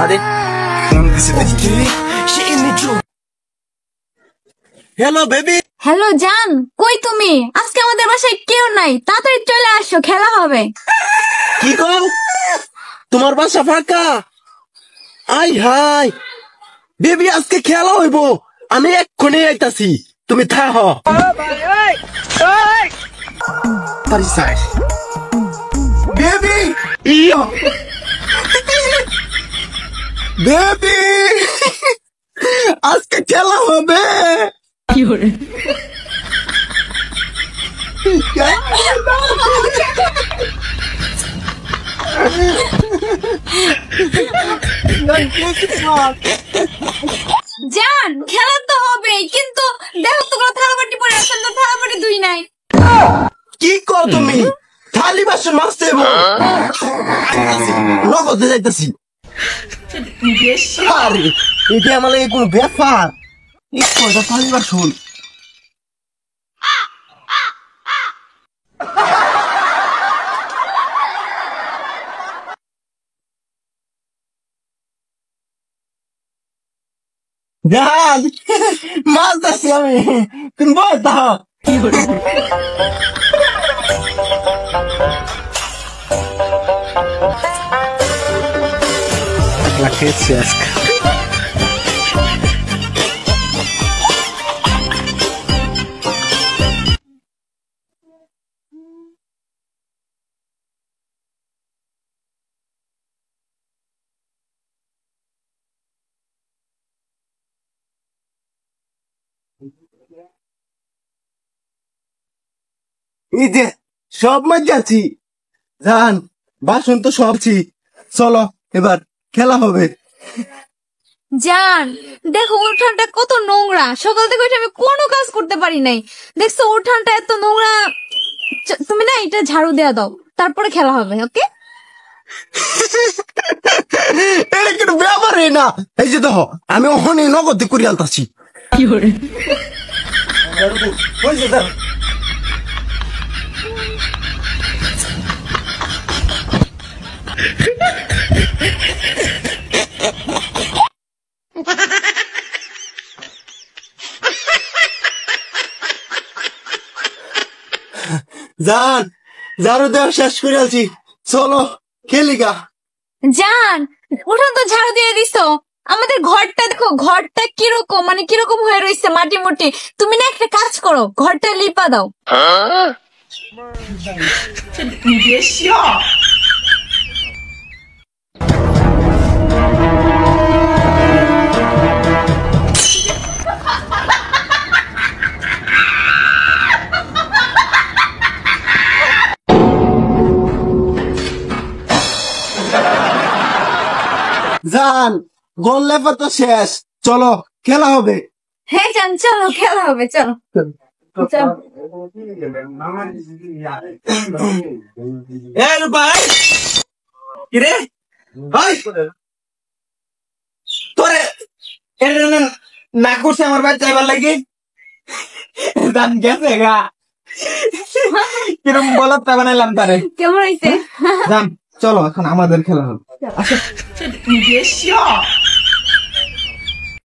আরে hello baby. Hello জান, কই তুমি? আজকে আমাদের বাসায় কেউ নাই, তাড়াতাড়ি চলে আসো, খেলা হবে। কি কও? তোমার বাসা ফাঁকা? আই হাই বেবি, আজকে খেলা হইব, আমি এক্ষুনি আইতাছি, তুমি থাহ। বেবি বেবি, আজকে খেলা হবে। জান, খেলা তো হবে, কিন্তু দেখো তো কোনো থালাবাটি পড়ে আছে, তো থালাবাটি ধুই নাই। কি কর তুমি? থালি বাসন মাজতে নগদে যাইতেছি। আরে এটা আমার লাগে কোনো ব্যাপার? থালি বাসন জান মাজতেছি আমি, তুমি বল দাও। খেয়েছি আজকে। এই যে সব মাঝাছি জান, বাসন তো সবছি, চলো এবার খেলা হবে। জান দেখো, উঠানটা কত নোংরা, সকাল থেকে উঠে আমি কোনো কাজ করতে পারি নাই। দেখছো উঠানটা এত নোংরা, তুমি না এটা ঝাড়ু দেয়া দাও, তারপরে খেলা হবে। ওকে? এটা কিন্তু ব্যাপারই না। এই যে দেখো, আমি ওখানে নগদে করে আলতাছি। কি করে? জান ঝাড়ু দেওয়া শেষ করে আলছি, চলো খেলিগা। জান উঠান তো ঝাড়ু দিয়ে দিছো, আমাদের ঘরটা দেখো, ঘরটা কিরকম, মানে কিরকম হয়ে রয়েছে, মাটি মুটি। তুমি না একটা কাজ করো, ঘরটা লিপা দাও। জান গোল লেপা তো শেষ, চলো খেলা হবে। হ্যাঁ জান, চলো খেলা হবে, চলো চলো। ভাই কিরে ভাই, তোরে না করছে আমার বাচ্চা এবার লাগে জান গেছে গা, কিরম বলত বানাইলাম তারে। কেমন হয়েছে? জান চলো এখন আমাদের খেলা হবে।